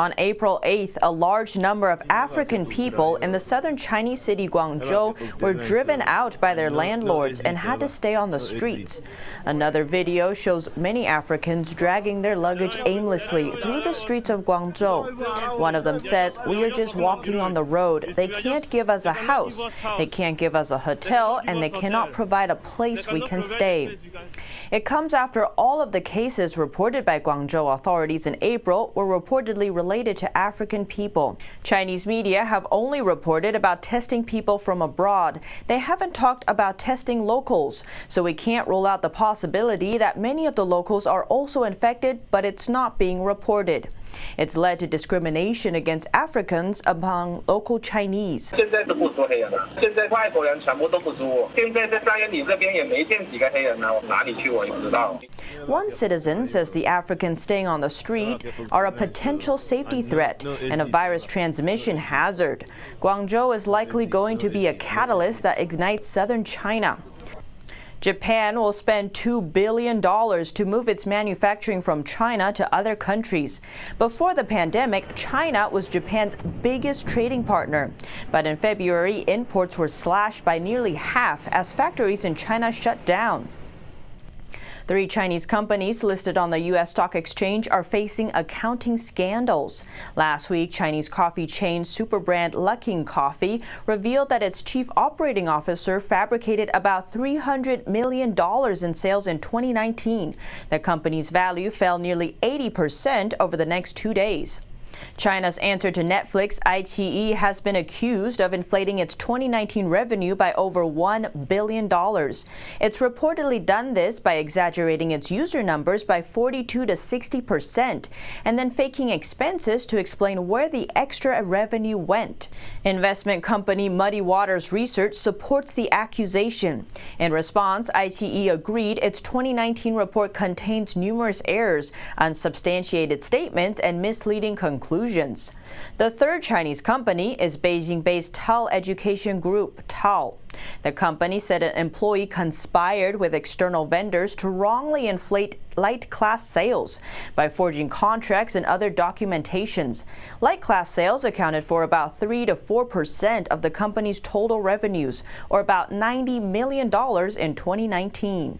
On April 8th, a large number of African people in the southern Chinese city Guangzhou were driven out by their landlords and had to stay on the streets. Another video shows many Africans dragging their luggage aimlessly through the streets of Guangzhou. One of them says, "We are just walking on the road. They can't give us a house, they can't give us a hotel, and they cannot provide a place we can stay." It comes after all of the cases reported by Guangzhou authorities in April were reportedly related to African people. Chinese media have only reported about testing people from abroad. They haven't talked about testing locals, so we can't rule out the possibility that many of the locals are also infected, but it's not being reported. It's led to discrimination against Africans among local Chinese. One citizen says the Africans staying on the street are a potential safety threat and a virus transmission hazard. Guangzhou is likely going to be a catalyst that ignites southern China. Japan will spend $2 billion to move its manufacturing from China to other countries. Before the pandemic, China was Japan's biggest trading partner. But in February, imports were slashed by nearly half as factories in China shut down. 3 Chinese companies listed on the U.S. stock exchange are facing accounting scandals. Last week, Chinese coffee chain Superbrand Luckin Coffee revealed that its chief operating officer fabricated about $300 million in sales in 2019. The company's value fell nearly 80% over the next 2 days. China's answer to Netflix, iQIYI, has been accused of inflating its 2019 revenue by over $1 billion. It's reportedly done this by exaggerating its user numbers by 42 to 60% and then faking expenses to explain where the extra revenue went. Investment company Muddy Waters Research supports the accusation. In response, iQIYI agreed its 2019 report contains numerous errors, unsubstantiated statements, and misleading conclusions. The third Chinese company is Beijing-based TAL Education Group, TAL. The company said an employee conspired with external vendors to wrongly inflate light class sales by forging contracts and other documentations. Light class sales accounted for about 3 to 4% of the company's total revenues, or about $90 million in 2019.